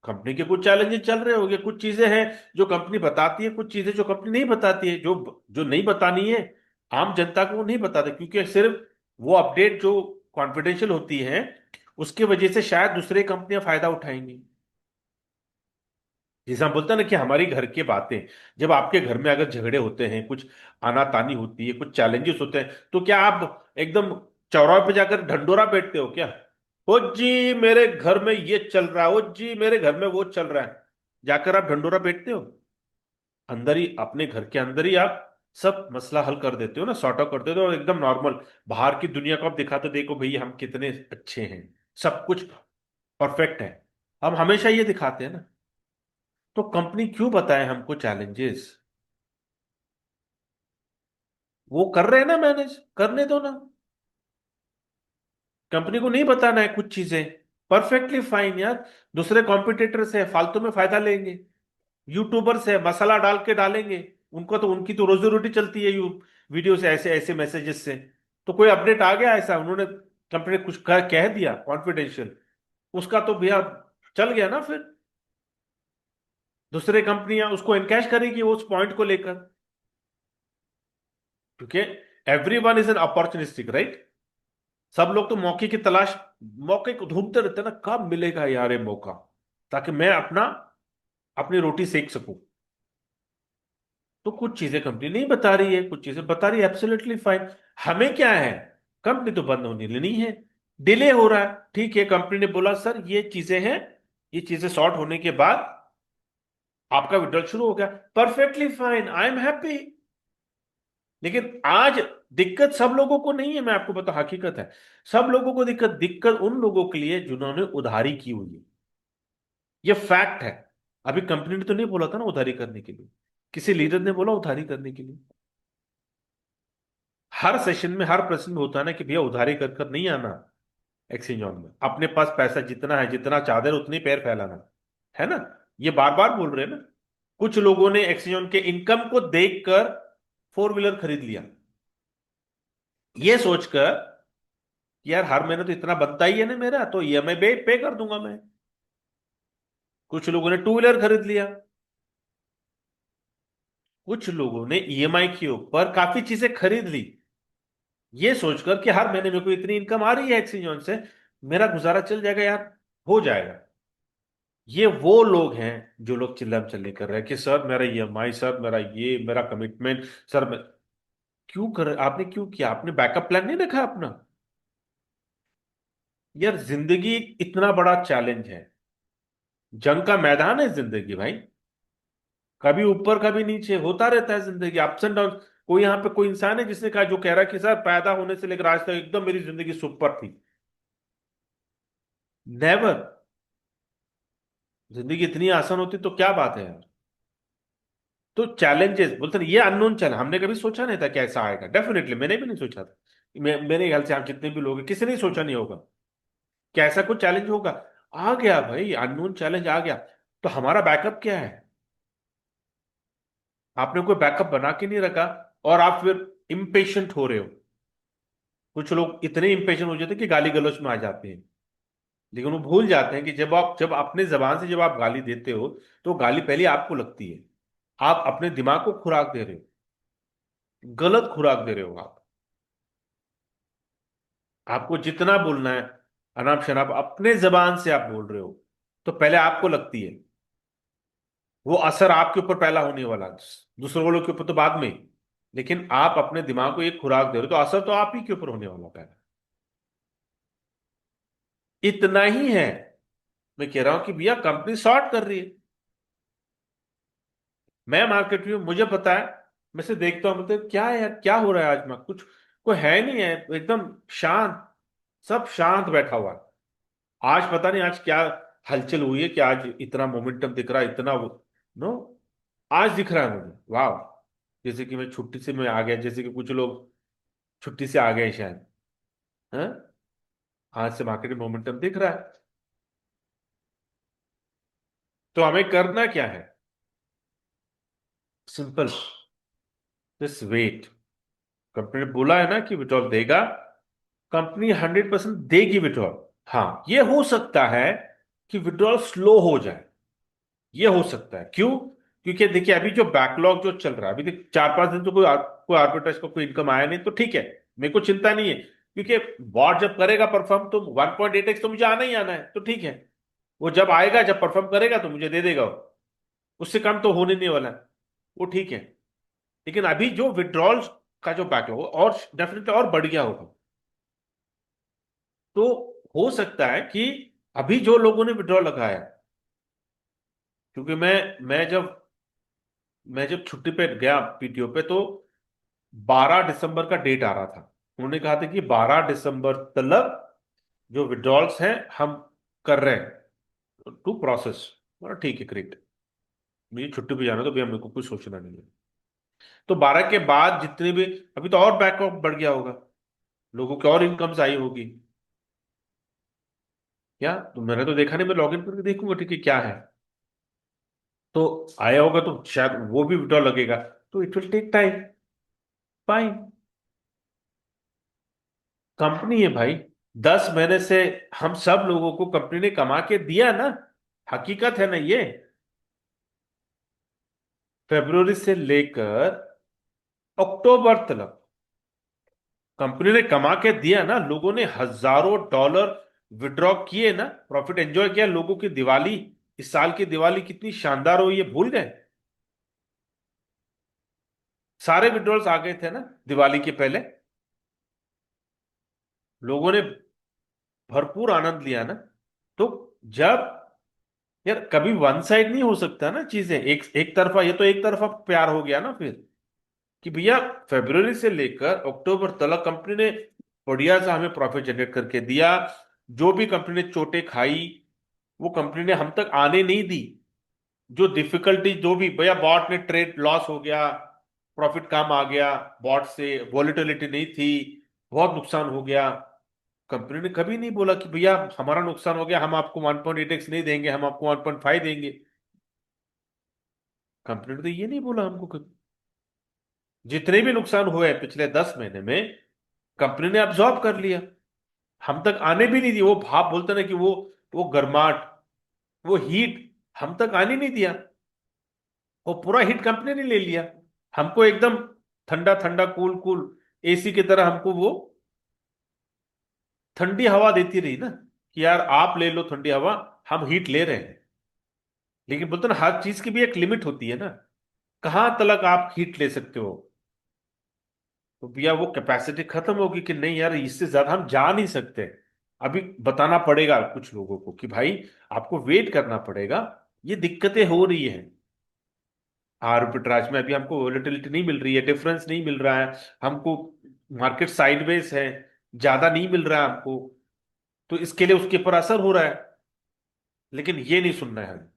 कंपनी के कुछ चैलेंजेस चल रहे होंगे, कुछ चीजें हैं जो कंपनी बताती है, कुछ चीजें जो कंपनी नहीं बताती है, जो जो नहीं बतानी है आम जनता को, वो नहीं बताते, क्योंकि सिर्फ वो अपडेट जो कॉन्फिडेंशियल होती है उसकी वजह से शायद दूसरे कंपनियां फायदा उठाएंगी। जैसे हम बोलते हैं ना कि हमारी घर की बातें, जब आपके घर में अगर झगड़े होते हैं, कुछ आनातानी होती है, कुछ चैलेंजेस होते हैं, तो क्या आप एकदम चौराहे पे जाकर ढंडोरा पीटते हो क्या? ओ जी मेरे घर में ये चल रहा है, ओ जी मेरे घर में वो चल रहा है, जाकर आप ढंडोरा पीटते हो? अंदर ही, अपने घर के अंदर ही आप सब मसला हल कर देते हो ना, सॉर्ट आउट कर देते हो, और एकदम नॉर्मल बाहर की दुनिया को आप दिखाते, देखो भैया हम कितने अच्छे हैं, सब कुछ परफेक्ट है। हम हमेशा ये दिखाते हैं ना। तो कंपनी क्यों बताए हमको चैलेंजेस? वो कर रहे हैं ना, मैनेज करने दो ना। कंपनी को नहीं बताना है कुछ चीजें, परफेक्टली फाइन यार। दूसरे कॉम्पिटिटर्स है, फालतू में फायदा लेंगे, यूट्यूबर्स है, मसाला डाल के डालेंगे, उनको तो, उनकी तो रोजी रोटी चलती है यू वीडियो से, ऐसे ऐसे मैसेजेस से। तो कोई अपडेट आ गया ऐसा, उन्होंने कंपनी ने कुछ कह दिया कॉन्फिडेंशियल, उसका तो भैया चल गया ना फिर। दूसरे कंपनियां उसको एनकैश करेगी उस पॉइंट को लेकर, क्योंकि every one is an opportunistic, right? सब लोग तो मौके की तलाश, मौके को ढूंढते रहते हैं ना, कब मिलेगा यार ये मौका, ताकि मैं अपना अपनी रोटी सेक सकूं। तो कुछ चीजें कंपनी नहीं बता रही है, कुछ चीजें बता रही है, एब्सोल्युटली फाइन। हमें क्या है, कंपनी तो बंद होने नहीं है, डिले हो रहा है, ठीक है, कंपनी ने बोला सर ये चीजें हैं, ये चीजें सॉर्ट होने के बाद आपका विड्रॉल शुरू हो गया, perfectly fine, I am happy. लेकिन आज दिक्कत सब लोगों को नहीं है, मैं आपको बता, हकीकत है। सब लोगों को दिक्कत दिक्कत उन लोगों के लिए जिन्होंने उधारी की हुई है। ये फैक्ट है। अभी कंपनी ने तो नहीं बोला था ना उधारी करने के लिए, किसी लीडर ने बोला उधारी करने के लिए। हर सेशन में, हर प्रश्न में होता है ना कि भैया उधारी कर कर नहीं आना एक्सचेंज ऑन में, अपने पास पैसा जितना है, जितना चादर उतनी पैर फैलाना, है ना। ये बार बार बोल रहे हैं ना। कुछ लोगों ने एक्सचेंज ऑन के इनकम को देखकर फोर व्हीलर खरीद लिया, ये सोचकर कि यार हर महीने तो इतना बनता ही है ना मेरा, तो ईएमआई पे कर दूंगा मैं। कुछ लोगों ने टू व्हीलर खरीद लिया। कुछ लोगों ने ईएमआई के ऊपर काफी चीजें खरीद ली, ये सोचकर कि हर महीने मेरे को इतनी इनकम आ रही है एक्सचेंज ऑन से, मेरा गुजारा चल जाएगा यार, हो जाएगा। ये वो लोग हैं जो लोग चिल्लम चिल्ली कर रहे हैं कि सर मेरा ईएमआई, सर मेरा ये, मेरा कमिटमेंट, सर मैं क्यों कर, आपने क्यों किया? आपने बैकअप प्लान नहीं रखा अपना? यार जिंदगी इतना बड़ा चैलेंज है, जंग का मैदान है जिंदगी भाई। कभी ऊपर कभी नीचे होता रहता है जिंदगी, अप्स एंड डाउन। कोई यहाँ पे कोई इंसान है जिसने कहा, जो कह रहा है कि सर पैदा होने से लेकर आज तक एकदम मेरी जिंदगी सुपर थी? नेवर। जिंदगी इतनी आसान होती तो क्या बात है यार। तो चैलेंजेस बोलते हैं, ये अननोन चैलेंज, हमने कभी सोचा नहीं था कि ऐसा आएगा। डेफिनेटली मैंने भी नहीं सोचा था। मेरे ख्याल से हम जितने भी लोग हैं, किसी ने सोचा नहीं होगा कि ऐसा कुछ चैलेंज होगा। आ गया भाई, अननोन चैलेंज आ गया। तो हमारा बैकअप क्या है? आपने कोई बैकअप बना के नहीं रखा, और आप फिर इम्पेशेंट हो रहे हो। कुछ लोग इतने इम्पेशेंट हो जाते हैं कि गाली गलौज में आ जाते हैं, लेकिन वो भूल जाते हैं कि जब अपने जबान से जब आप गाली देते हो, तो गाली पहले आपको लगती है। आप अपने दिमाग को खुराक दे रहे हो, गलत खुराक दे रहे हो आप। आपको जितना बोलना है अनाप शनाप अपने जबान से आप बोल रहे हो, तो पहले आपको लगती है। वो असर आपके ऊपर पहला होने वाला, दूसरों लोगों के ऊपर तो बाद में। लेकिन आप अपने दिमाग को एक खुराक दे रहे हो, तो असर तो आप ही के ऊपर होने वाला पहला। इतना ही है। मैं कह रहा हूं कि भैया कंपनी शॉर्ट कर रही है। मैं मार्केट में, मुझे पता है। मैं से देखता हूं, मतलब क्या है यार, क्या हो रहा है आज? मैं कुछ, कोई है नहीं है, एकदम शांत। सब शांत बैठा हुआ है। आज पता नहीं आज क्या हलचल हुई है कि आज इतना मोमेंटम दिख रहा है, इतना नो, आज दिख रहा है मुझे, वाह। जैसे कि मैं छुट्टी से मैं आ गया, जैसे कि कुछ लोग छुट्टी से आ गए शायद। हाँ, आज से मार्केट में मोमेंटम दिख रहा है। तो हमें करना क्या है? Simple, just wait. कंपनी ने बोला है ना कि विड्रॉल देगा, कंपनी 100% देगी विड्रॉल। हाँ, ये हो सकता है कि विड्रॉल स्लो हो जाए। ये हो सकता है, क्यों? क्योंकि देखिए अभी जो बैकलॉग जो चल रहा है, अभी 4-5 दिन तो कोई आर्बिट्रेज को कोई इनकम आया नहीं, तो ठीक है, मेरे को चिंता नहीं है। क्योंकि बॉट जब करेगा परफॉर्म, तो 1.8x तो मुझे आना ही आना है, तो ठीक है। वो जब आएगा, जब परफॉर्म करेगा तो मुझे दे देगा वो। उससे कम तो होने नहीं वाला है, वो ठीक है। लेकिन अभी जो विड्रॉल का जो बैकलॉग और डेफिनेटली और बढ़ गया होगा। तो हो सकता है कि अभी जो लोगों ने विड्रॉल लगाया, क्योंकि मैं जब छुट्टी पे गया पीटीओ पे, तो 12 दिसंबर का डेट आ रहा था। उन्होंने कहा था कि 12 दिसंबर तक जो विड्रॉल्स हैं हम कर रहे हैं टू प्रोसेस। बोला ठीक है, ग्रेट। मुझे छुट्टी पे जाना तो भैया मेरे को कुछ सोचना नहीं है। तो 12 के बाद जितने भी, अभी तो और बैकअप बढ़ गया होगा, लोगों की और इनकम्स आई होगी। क्या? तो मैंने तो देखा नहीं, मैं लॉगिन करके देखूंगा ठीक है क्या है। तो आया होगा तो शायद वो भी विड्रॉल लगेगा। तो it will take time, fine. Company है भाई, 10 महीने से हम सब लोगों को कंपनी ने कमा के दिया ना। हकीकत है ना ये। फरवरी से लेकर अक्टूबर तक कंपनी ने कमा के दिया ना। लोगों ने हजारों डॉलर विड्रॉ किए ना, प्रॉफिट एंजॉय किया। लोगों की दिवाली, इस साल की दिवाली कितनी शानदार हुई है, भूल गए? सारे विड्रॉल्स आ गए थे ना दिवाली के पहले। लोगों ने भरपूर आनंद लिया ना। तो जब, यार कभी वन साइड नहीं हो सकता ना चीजें, एक एक तरफा, ये तो एक तरफा प्यार हो गया ना फिर। कि भैया फरवरी से लेकर अक्टूबर तक कंपनी ने बढ़िया सा हमें प्रॉफिट जनरेट करके दिया। जो भी कंपनी ने चोटें खाई वो कंपनी ने हम तक आने नहीं दी। जो डिफिकल्टी जो भी भैया बॉट ने ट्रेड लॉस हो गया, प्रॉफिट कम आ गया, बॉट से वॉलेटिलिटी नहीं थी, बहुत नुकसान हो गया। कंपनी ने कभी नहीं बोला कि भैया हमारा नुकसान हो गया, हम आपको 1.8x नहीं देंगे, हम आपको 1.5 देंगे। कंपनी ने तो ये नहीं बोला हमको कभी। जितने भी नुकसान हुए हैं पिछले 10 महीने में कंपनी ने अब्सॉर्ब कर लिया। हम तक आने भी नहीं दी। वो भाप बोलते ना कि वो गर्माट, वो हीट हम तक आने नहीं दिया। वो पूरा हीट कंपनी ने ले लिया। हमको एकदम ठंडा ठंडा कूल कूल एसी की तरह हमको वो ठंडी हवा देती रही ना कि यार आप ले लो ठंडी हवा, हम हीट ले रहे हैं। लेकिन बोलते ना हर चीज की भी एक लिमिट होती है ना, कहां तक आप हीट ले सकते हो। तो भैया वो कैपेसिटी खत्म होगी कि नहीं यार इससे ज्यादा हम जा नहीं सकते। अभी बताना पड़ेगा कुछ लोगों को कि भाई आपको वेट करना पड़ेगा, ये दिक्कतें हो रही है। आर्बिट्राज में अभी हमको वोलेटिलिटी नहीं मिल रही है, डिफरेंस नहीं मिल रहा है हमको, मार्केट साइडवेज है, ज्यादा नहीं मिल रहा है हमको। तो इसके लिए उसके ऊपर असर हो रहा है, लेकिन ये नहीं सुनना है हमें,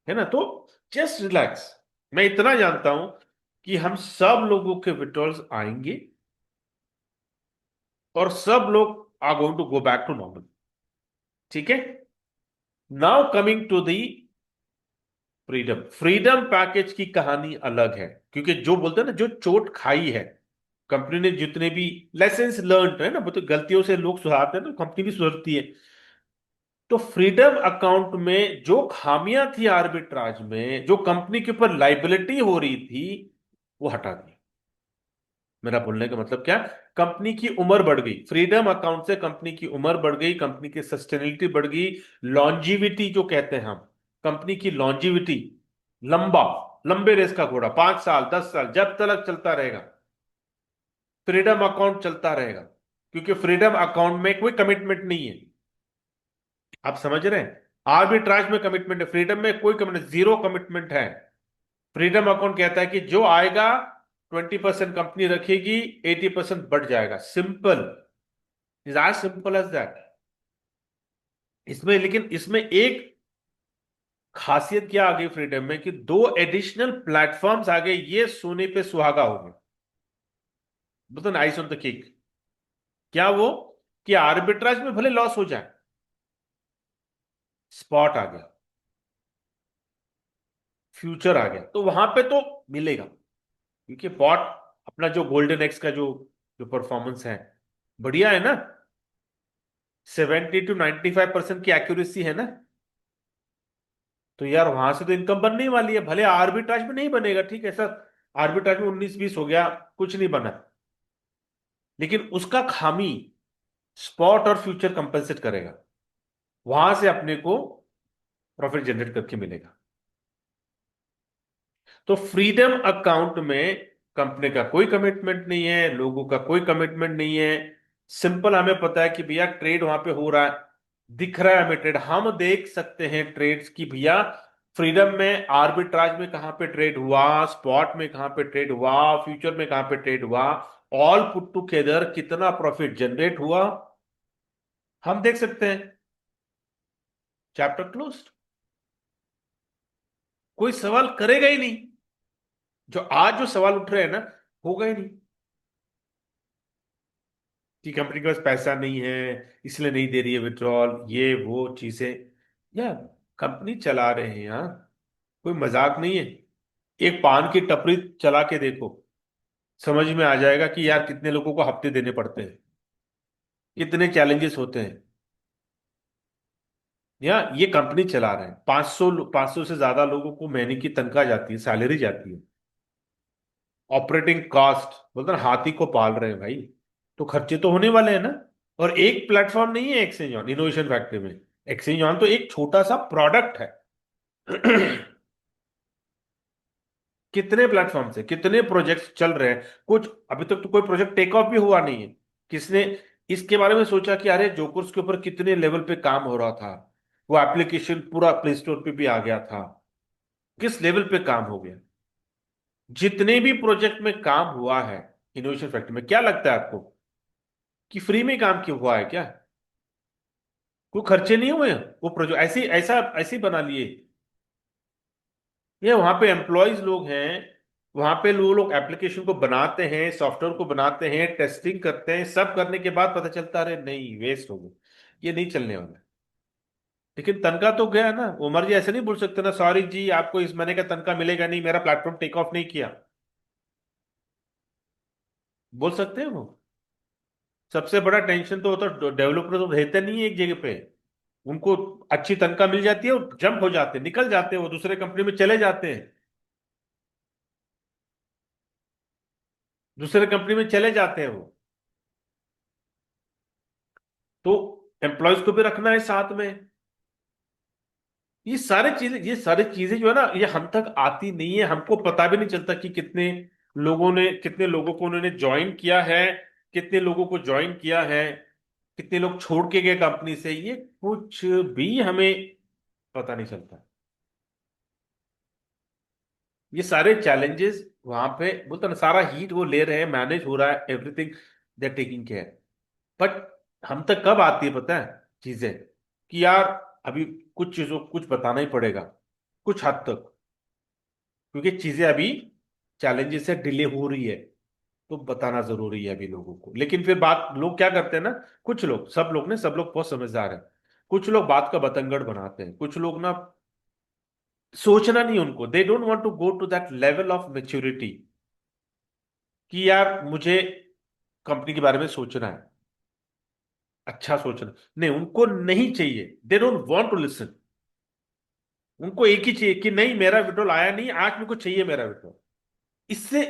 है ना। तो जस्ट रिलैक्स। मैं इतना जानता हूं कि हम सब लोगों के विड्रॉल्स आएंगे और सब लोग are going to go back to normal. ठीक है। Now coming to the freedom. Freedom package की कहानी अलग है, क्योंकि जो बोलते हैं ना जो चोट खाई है कंपनी ने, जितने भी लेसन्स लर्न है ना, तो गलतियों से लोग सुधारते हैं तो कंपनी भी सुधरती है। तो फ्रीडम अकाउंट में जो खामियां थी आर्बिट्राज में, जो कंपनी के ऊपर लाइबिलिटी हो रही थी, वो हटा दी। मेरा बोलने का मतलब क्या, कंपनी की उम्र बढ़ गई। फ्रीडम अकाउंट से कंपनी की उम्र बढ़ गई, कंपनी की सस्टेनेबिलिटी बढ़ गई। लॉन्जिविटी जो कहते हैं हम, कंपनी की लॉन्जिविटी, लंबा, लंबे रेस का घोड़ा, 5 साल 10 साल जब तक चलता रहेगा फ्रीडम अकाउंट चलता रहेगा। क्योंकि फ्रीडम अकाउंट में कोई कमिटमेंट नहीं है। आप समझ रहे हैं, आर्बिट्राज में कमिटमेंट है, फ्रीडम में कोई कमिटमेंट, जीरो कमिटमेंट है। फ्रीडम अकाउंट कहता है कि जो आएगा 20% कंपनी रखेगी, 80% बढ़ जाएगा। Simple, is as simple as that. इसमें लेकिन इसमें एक खासियत क्या आ गई फ्रीडम में कि 2 एडिशनल प्लेटफॉर्म्स आ गए, ये सोने पे सुहागा हो गए। मतलब आइस ऑन द केक। क्या वो कि आर्बिट्राज में भले लॉस हो जाए, स्पॉट आ गया, फ्यूचर आ गया, तो वहां पे तो मिलेगा। क्योंकि बॉट अपना जो गोल्डन एक्स का जो जो परफॉर्मेंस है बढ़िया है ना, 70 to 95% की एक्यूरेसी है ना। तो यार वहां से तो इनकम बनने ही वाली है। भले आर्बिट्राज में नहीं बनेगा, ठीक है सर, आर्बिट्राज में 19-20 हो गया, कुछ नहीं बना, लेकिन उसका खामी स्पॉट और फ्यूचर कंपेंसेट करेगा। वहां से अपने को प्रॉफिट जनरेट करके मिलेगा। तो फ्रीडम अकाउंट में कंपनी का कोई कमिटमेंट नहीं है, लोगों का कोई कमिटमेंट नहीं है। सिंपल हमें पता है कि भैया ट्रेड वहां पे हो रहा है, दिख रहा है हमें ट्रेड, हम देख सकते हैं ट्रेड्स की भैया फ्रीडम में, आर्बिट्राज में कहां पे ट्रेड हुआ, स्पॉट में कहां पे ट्रेड हुआ, फ्यूचर में कहां पे ट्रेड हुआ, ऑल पुट टुगेदर कितना प्रॉफिट जनरेट हुआ, हम देख सकते हैं। Chapter closed. कोई सवाल करेगा ही नहीं। जो आज जो सवाल उठ रहे हैं ना, होगा ही नहीं कि कंपनी के पास पैसा नहीं है इसलिए नहीं दे रही है विड्रॉल, ये वो चीजें। यार कंपनी चला रहे हैं यार, कोई मजाक नहीं है। एक पान की टपरी चला के देखो, समझ में आ जाएगा कि यार कितने लोगों को हफ्ते देने पड़ते हैं, कितने चैलेंजेस होते हैं। यार ये कंपनी चला रहे हैं, 500 से ज्यादा लोगों को महीने की तनख्वाह जाती है, सैलरी जाती है। ऑपरेटिंग कॉस्ट बोलते हैं ना, हाथी को पाल रहे हैं भाई, तो खर्चे तो होने वाले हैं ना। और एक प्लेटफॉर्म नहीं है एक्सचेंज ऑन इनोवेशन फैक्ट्री में। एक्सचेंज ऑन तो एक छोटा सा प्रोडक्ट है। कितने प्लेटफॉर्म से कितने प्रोजेक्ट्स चल रहे हैं, कुछ अभी तक तो कोई प्रोजेक्ट टेक ऑफ भी हुआ नहीं है। किसने इसके बारे में सोचा कि अरे जोकर्स के ऊपर कितने लेवल पे काम हो रहा था, वो एप्लीकेशन पूरा प्ले स्टोर पे भी आ गया था, किस लेवल पे काम हो गया। जितने भी प्रोजेक्ट में काम हुआ है इनोवेशन फैक्ट्री में, क्या लगता है आपको कि फ्री में काम क्यों हुआ है क्या? कोई खर्चे नहीं हुए हैं। वो प्रोजेक्ट ऐसे ही बना लिए। ये वहां पे एम्प्लॉयज लोग हैं, वहां पे लोग एप्लीकेशन को बनाते हैं, सॉफ्टवेयर को बनाते हैं, टेस्टिंग करते हैं, सब करने के बाद पता चलता है अरे नहीं, वेस्ट हो गया, ये नहीं चलने वाला। लेकिन तनख्वाह तो गया ना। उमर जी ऐसे नहीं बोल सकते ना, सॉरी जी आपको इस महीने का तनख्वाह मिलेगा नहीं, मेरा प्लेटफॉर्म टेक ऑफ नहीं किया। बोल सकते हैं वो? सबसे बड़ा टेंशन तो होता है, डेवलपर तो रहते नहीं है एक जगह पे। उनको अच्छी तनख्वाह मिल जाती है, वो जंप हो जाते हैं, निकल जाते हैं, वो दूसरे कंपनी में चले जाते हैं, दूसरे कंपनी में चले जाते हैं वो। तो एम्प्लॉयज को भी रखना है साथ में। ये सारी चीजें जो है ना, ये हम तक आती नहीं है, हमको पता भी नहीं चलता कि कितने लोगों को उन्होंने ज्वाइन किया है, कितने लोगों को ज्वाइन किया है, कितने लोग छोड़ के गए कंपनी से, ये कुछ भी हमें पता नहीं चलता। ये सारे चैलेंजेस वहां पे बोलता ना, सारा हीट वो ले रहे हैं, मैनेज हो रहा है, everything they are taking care. But हम तक कब आती है पता है चीजें, कि यार अभी कुछ चीजों कुछ बताना ही पड़ेगा कुछ हद तक, क्योंकि चीजें अभी चैलेंजेस से डिले हो रही है, तो बताना जरूरी है अभी लोगों को। लेकिन फिर बात लोग क्या करते हैं ना, कुछ लोग, सब लोग बहुत समझदार हैं, कुछ लोग बात का बतंगड़ बनाते हैं, कुछ लोग ना सोचना नहीं उनको, they don't want to go to that level of maturity कि यार मुझे कंपनी के बारे में सोचना है, अच्छा सोचना नहीं, उनको नहीं चाहिए, they don't want to listen. उनको एक ही चाहिए कि नहीं मेरा विड्रॉल आया नहीं, आज मेरे को चाहिए मेरा विड्रॉल। इससे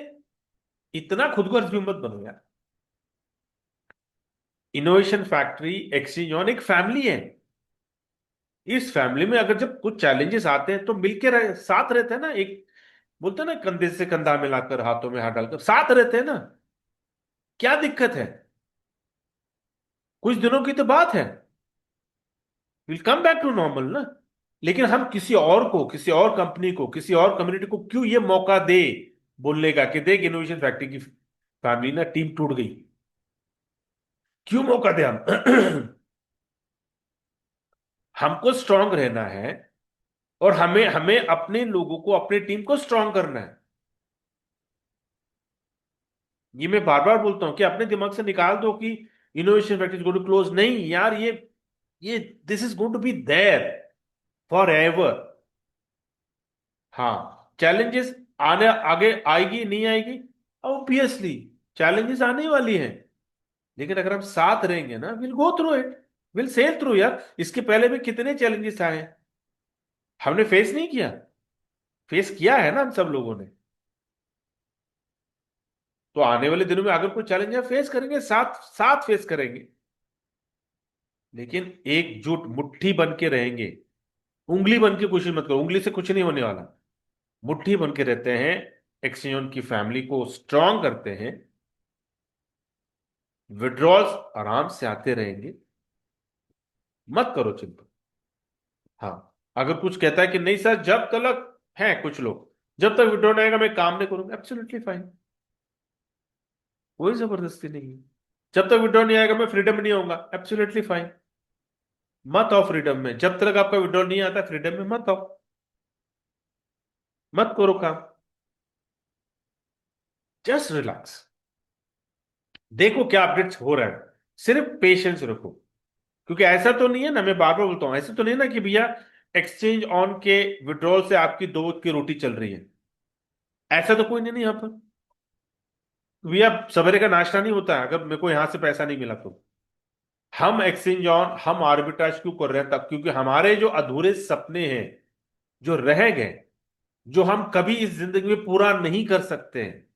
इतना खुदगर्ज भी मत बनो यार। इनोवेशन फैक्ट्री एक्सचेंज एक फैमिली है। इस फैमिली में अगर जब कुछ चैलेंजेस आते हैं तो मिलके साथ रहते हैं ना, एक बोलते हैं ना, कंधे से कंधा मिलाकर हाथों में हाथ डालकर साथ रहते हैं ना। क्या दिक्कत है? कुछ दिनों की तो बात है, will come back to normal ना। लेकिन हम किसी और को, किसी और कंपनी को, किसी और कम्युनिटी को क्यों ये मौका दे बोलने का कि देख इनोवेशन फैक्ट्री की फैमिली ना टीम टूट गई, क्यों मौका दे हम? हमको स्ट्रांग रहना है, और हमें हमें अपने लोगों को, अपनी टीम को स्ट्रांग करना है। ये मैं बार बार बोलता हूं कि अपने दिमाग से निकाल दो कि innovation factory is going to close, नहीं यार, ये this is going to be there forever. हाँ, चैलेंजेस आने आगे आएगी नहीं आएगी, ऑब्वियसली चैलेंजेस आने वाली हैं। लेकिन अगर हम साथ रहेंगे ना, will go through it, will sell through यार। इसके पहले भी कितने चैलेंजेस आए हैं, हमने फेस नहीं किया? फेस किया है ना हम सब लोगों ने। तो आने वाले दिनों में अगर कोई चैलेंज है, फेस करेंगे, साथ साथ फेस करेंगे। लेकिन एकजुट मुट्ठी बन के रहेंगे। उंगली बन के कोशिश मत करो, उंगली से कुछ नहीं होने वाला। मुट्ठी बन के रहते हैं, एक्सचेंज की फैमिली को स्ट्रांग करते हैं, विड्रॉल्स आराम से आते रहेंगे, मत करो चिंता। हाँ, अगर कुछ कहता है कि नहीं सर, जब तक है कुछ लोग, जब तक विड्रॉल नहीं आएगा मैं काम नहीं करूंगा, एब्सोल्युटली फाइन, कोई जबरदस्ती नहीं है। जब तक विड्रॉल नहीं आएगा मैं फ्रीडम में नहीं आऊंगा, एब्सोल्युटली फाइन, मत आओ फ्रीडम में। जब तक आपका विड्रॉल नहीं आता फ्रीडम में मत आओ, मत करो काम, जस्ट रिलैक्स, देखो क्या अपडेट्स हो रहा है, सिर्फ पेशेंस रखो। क्योंकि ऐसा तो नहीं है ना, मैं बार बार बोलता हूं, ऐसा तो नहीं है ना कि भैया एक्सचेंज ऑन के विड्रॉल से आपकी दो की रोटी चल रही है। ऐसा तो कोई नहीं यहां पर। भैया सवेरे का नाश्ता नहीं होता है अगर मेरे को यहां से पैसा नहीं मिला तो। हम एक्सचेंज ऑन, हम आर्बिट्राज क्यों कर रहे हैं? तब क्योंकि हमारे जो अधूरे सपने हैं, जो रह गए, जो हम कभी इस जिंदगी में पूरा नहीं कर सकते हैं,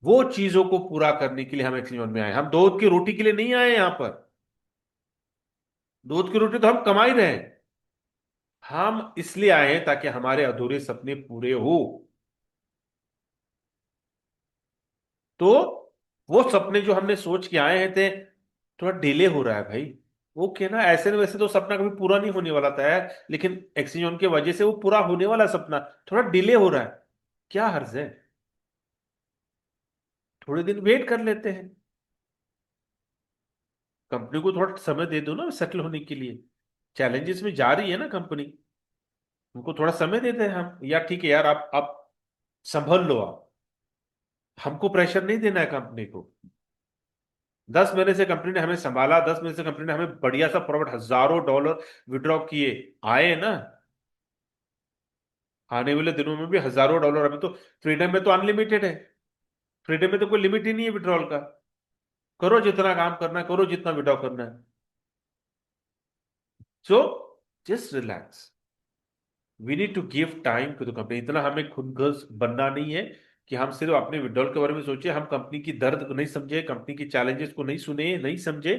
वो चीजों को पूरा करने के लिए हम एक्सचेंज ऑन में आए। हम दूध की रोटी के लिए नहीं आए यहां पर। दूध की रोटी तो हम कमा ही रहे हैं, हम इसलिए आए हैं ताकि हमारे अधूरे सपने पूरे हो। तो वो सपने जो हमने सोच के आए हैं थे, थोड़ा डिले हो रहा है भाई। ओके ना, ऐसे न वैसे तो सपना कभी पूरा नहीं होने वाला था यार, लेकिन एक्सचेंज ऑन की वजह से वो पूरा होने वाला सपना थोड़ा डिले हो रहा है। क्या हर्ज है, थोड़े दिन वेट कर लेते हैं, कंपनी को थोड़ा समय दे दो ना सेटल होने के लिए। चैलेंजेस में जा रही है ना कंपनी, उनको थोड़ा समय देते हैं हम, या ठीक है यार आप संभल लो आप, हमको प्रेशर नहीं देना है कंपनी को। 10 महीने से कंपनी ने हमें संभाला, 10 महीने से कंपनी ने हमें बढ़िया सा प्रॉफिट, हजारों डॉलर विड्रॉ किए, आए ना। आने वाले दिनों में भी हजारों डॉलर, अभी तो फ्रीडम में तो अनलिमिटेड है, फ्रीडम में तो कोई लिमिट ही नहीं है विड्रॉल का। करो जितना काम करना है, करो जितना विड्रॉ करना है। So just relax, we need to give time to the company. इतना हमें खुदगर्ज बनना नहीं है कि हम सिर्फ अपने विड्रॉल के बारे में सोचे, हम कंपनी की दर्द को नहीं समझे, कंपनी की चैलेंजेस को नहीं सुने, नहीं समझे,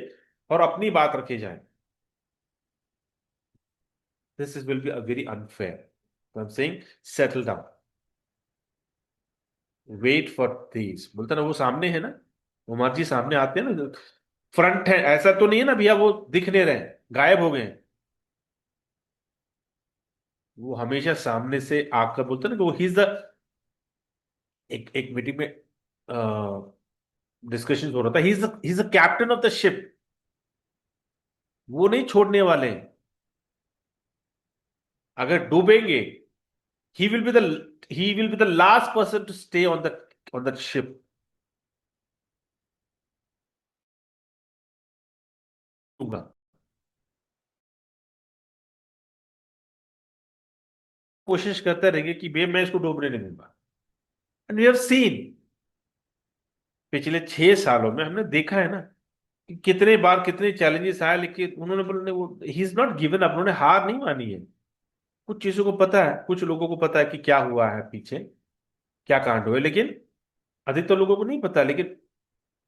और अपनी बात रखे जाए। This is will be a very unfair. I am saying settle down, wait for this. बोलता ना वो सामने है ना, उमर जी सामने आते हैं ना, फ्रंट है, ऐसा तो नहीं है ना भैया वो दिख नहीं रहे हैं, गायब हो गए हैं। वो हमेशा सामने से आकर बोलते हैं ना कि वो ही इज द, एक एक मीटिंग में डिस्कशन हो रहा था, he is the captain of the ship. वो नहीं छोड़ने वाले हैं। अगर डूबेंगे, he will be the he will be the last person to stay on the ship. कोशिश करते रहेंगे कि भैया मैं इसको डूबने नहीं दूंगा। एंड वी हैव सीन, पिछले 6 सालों में हमने देखा है ना कि कितने बार कितने चैलेंजेस आए, लेकिन उन्होंने बोले वो he is not given up, उन्होंने हार नहीं मानी है। कुछ चीजों को पता है, कुछ लोगों को पता है कि क्या हुआ है पीछे, क्या कांड हुए, लेकिन अधिकतर लोगों को नहीं पता। लेकिन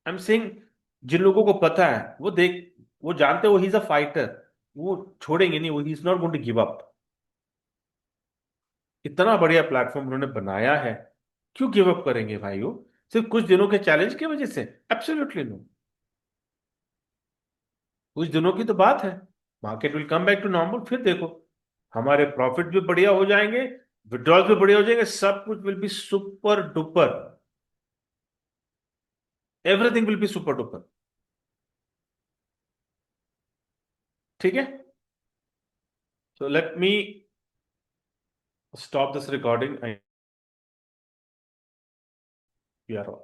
आई एम सेइंग, जिन लोगों को पता है वो देख, वो जानते हैं वो ही इज अ फाइटर, वो छोड़ेंगे नहीं, वो he is not going to give up. इतना बढ़िया प्लेटफॉर्म उन्होंने बनाया है, क्यों गिव अप करेंगे भाइयों, सिर्फ कुछ दिनों के चैलेंज की वजह से? Absolutely no. कुछ दिनों की तो बात है, market will come back to normal, फिर देखो हमारे प्रॉफिट भी बढ़िया हो जाएंगे, विड्रॉल भी बढ़िया हो जाएंगे, सब कुछ will be super duper, everything will be super duper. ठीक है, so let me stop this recording. We are all.